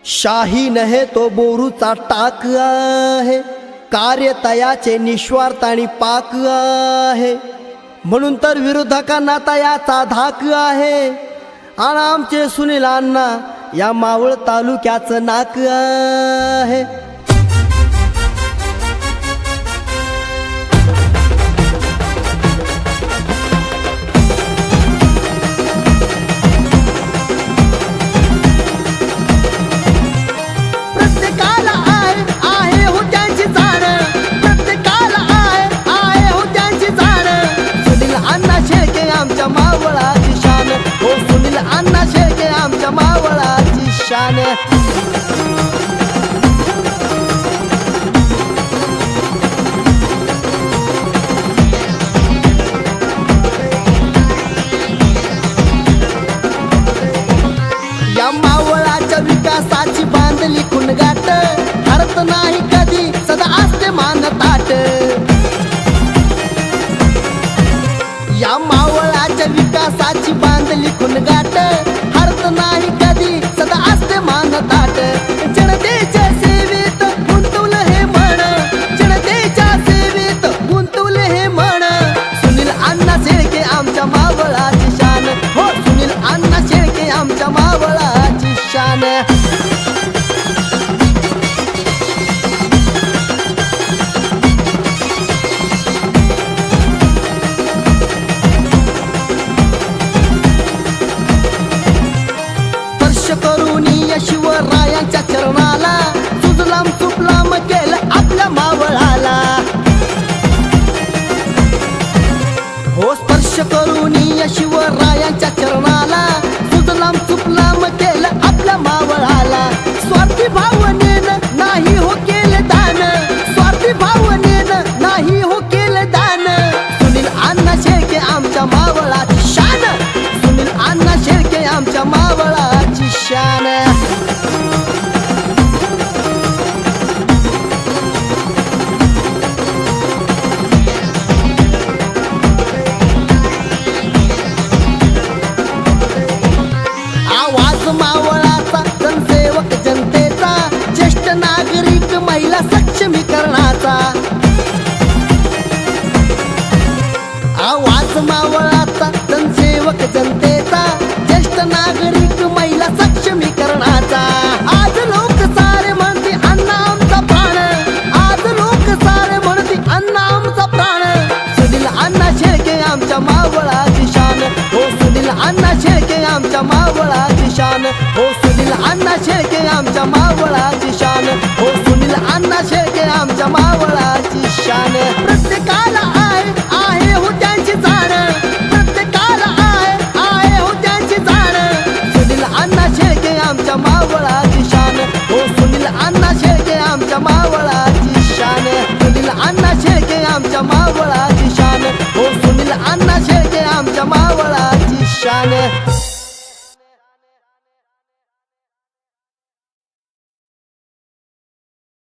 शाही नहे तो बोरूचा टाक आहे, कार्य तयाचे निस्वार्थ आणि पाक आहे, म्हणून तर विरोधकांना तयाचा धाक आहे। आणि आमचे सुनील अण्णा या मावळ तालुक्याचं नाक आहे। मावळाची शान हो सुनील अण्णा शेळके आमच्या मावळाची शान। या मावळाच्या विकासाची बांधली खुणगाट, हरत नाही कधी सदा असते मान ताट। या मावळाच्या विकासाची बांधली खुणगाट, हरत नाही कधी सदा असते मान ताट। जनतेच्या सेवेत गुंतवलं हे मन, जनतेच्या सेवेत गुंतवलं हे मन। सुनील अण्णा शेळके आमच्या मावळाची शान हो सुनील अण्णा शेळके आमच्या मावळाची शान। करुणी शिवरायांच्या चरणाला सुजलाम सुफलाम केलं आपल्या मावळाला हो। स्पर्श करुणी शिवरायांच्या चरणाला सुजलाम सुफलाम केलं आपल्या मावळाला। स्वार्थी भावनेनं नाही हो केलं दान, स्वार्थी भावनेनं नाही हो केलं दान। सुनील अण्णा शेळके आमच्या मावळाची शान, सुनील अण्णा शेळके आमच्या मावळाची शान। आवाज मावळाचा जनसेवक जनतेचा, ज्येष्ठ नागरिक महिला सक्षमीकरणाचा। आवाज मावळाचा जनसेवक जनतेचा, ज्येष्ठ नागरिक महिला सक्षमीकरणाचा। आज लोक सारे म्हणते अण्णा आमचा प्राण, आज लोक सारे म्हणते अण्णा आमचा प्राण। सुनील अण्णा शेळके आमच्या मावळाची शान हो सुनील अण्णा शेळके आमच्या मावळाची शान हो सुनील अण्णा शेळके आमच्या मावळाची शान हो सुनील अण्णा शेळके आमच्या मावळाची शान। प्रत्येकाला आहे हो त्यांची जाण, प्रत्येकाला आहे हो त्यांची जाण। सुनील अण्णा शेळके आमच्या मावळाची शान हो सुनील अण्णा शेळके आमच्या मावळाची शान। सुनील अण्णा शेळके आमच्या मावळाची शान हो सुनील अण्णा शेळके आमच्या मावळाची शान।